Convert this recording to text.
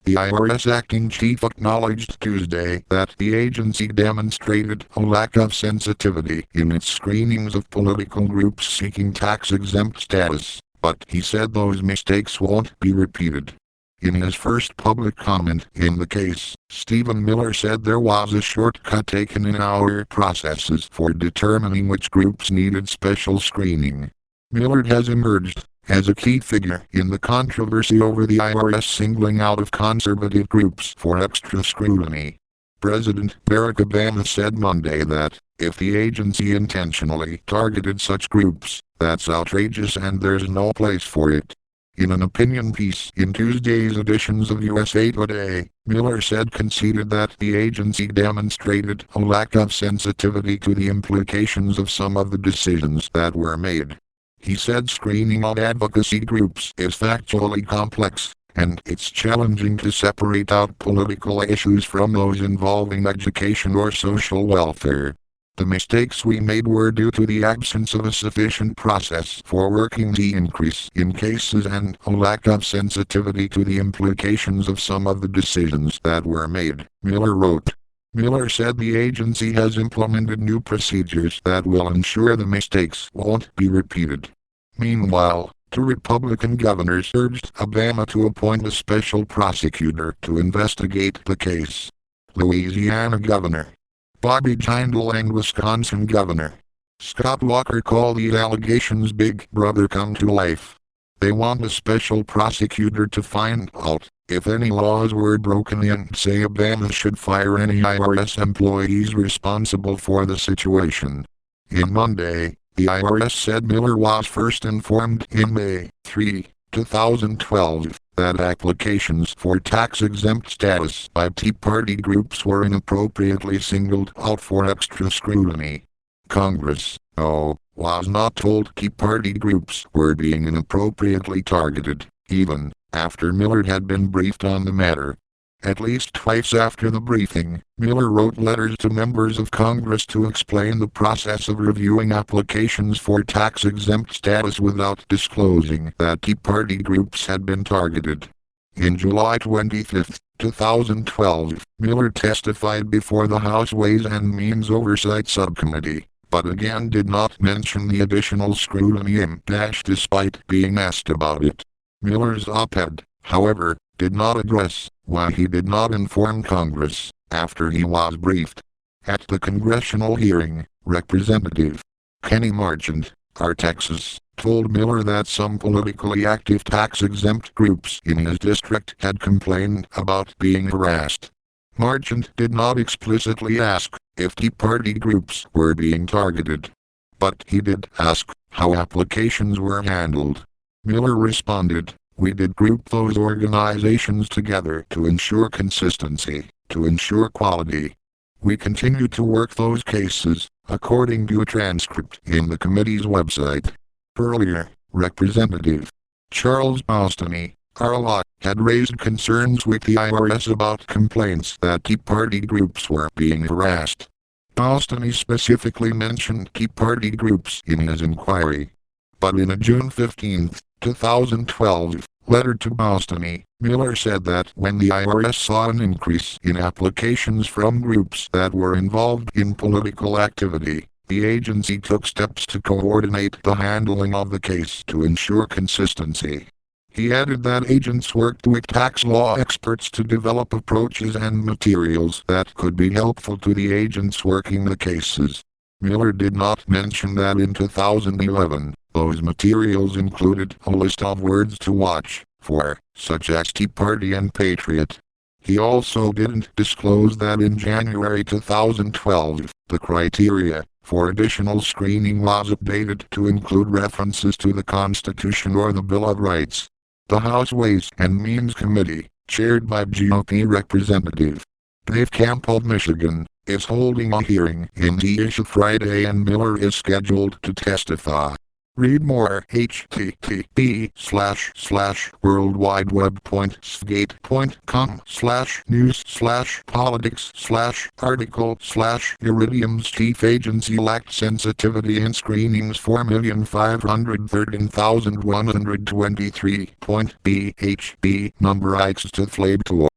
The IRS acting chief acknowledged Tuesday that the agency demonstrated a lack of sensitivity in its screenings of political groups seeking tax-exempt status, but he said those mistakes won't be repeated. In his first public comment in the case, Stephen Miller said there was a shortcut taken in our processes for determining which groups needed special screening. Miller has emerged as a key figure in the controversy over the IRS singling out of conservative groups for extra scrutiny. President Barack Obama said Monday that, if the agency intentionally targeted such groups, that's outrageous and there's no place for it. In an opinion piece in Tuesday's editions of USA Today, Miller conceded that the agency demonstrated a lack of sensitivity to the implications of some of the decisions that were made. He said screening of advocacy groups is factually complex, and it's challenging to separate out political issues from those involving education or social welfare. The mistakes we made were due to the absence of a sufficient process for working the increase in cases and a lack of sensitivity to the implications of some of the decisions that were made, Miller wrote. Miller said the agency has implemented new procedures that will ensure the mistakes won't be repeated. Meanwhile, two Republican governors urged Obama to appoint a special prosecutor to investigate the case. Louisiana Governor Bobby Jindal and Wisconsin Governor Scott Walker call the allegations Big Brother come to life. They want a special prosecutor to find out if any laws were broken and say Obama should fire any IRS employees responsible for the situation. In Monday, the IRS said Miller was first informed in May 3, 2012, that applications for tax-exempt status by Tea Party groups were inappropriately singled out for extra scrutiny. Congress, though, was not told Tea Party groups were being inappropriately targeted, even after Miller had been briefed on the matter. At least twice after the briefing, Miller wrote letters to members of Congress to explain the process of reviewing applications for tax-exempt status without disclosing that Tea Party groups had been targeted. In July 25, 2012, Miller testified before the House Ways and Means Oversight Subcommittee, but again did not mention the additional scrutiny despite being asked about it. Miller's op-ed, however, did not address why he did not inform Congress after he was briefed. At the congressional hearing, Representative Kenny Marchant, Texas, told Miller that some politically active tax-exempt groups in his district had complained about being harassed. Marchant did not explicitly ask if Tea Party groups were being targeted, but he did ask how applications were handled. Miller responded, "We did group those organizations together to ensure consistency, to ensure quality. We continue to work those cases," according to a transcript in the committee's website. Earlier, Representative Charles Bostany, had raised concerns with the IRS about complaints that Tea Party groups were being harassed. Bostany specifically mentioned Tea Party groups in his inquiry. But in a June 15, 2012, letter to Bostany, Miller said that when the IRS saw an increase in applications from groups that were involved in political activity, the agency took steps to coordinate the handling of the case to ensure consistency. He added that agents worked with tax law experts to develop approaches and materials that could be helpful to the agents working the cases. Miller did not mention that in 2011, those materials included a list of words to watch for, such as Tea Party and Patriot. He also didn't disclose that in January 2012, the criteria for additional screening was updated to include references to the Constitution or the Bill of Rights. The House Ways and Means Committee, chaired by GOP Representative Dave Camp of Michigan, is holding a hearing in the issue Friday and Miller is scheduled to testify. Read more http://worldwideweb.sgate.com/news/politics/article/Iridium's chief agency lacked sensitivity in screenings 4,513,123.bhb number X to Flave Tool.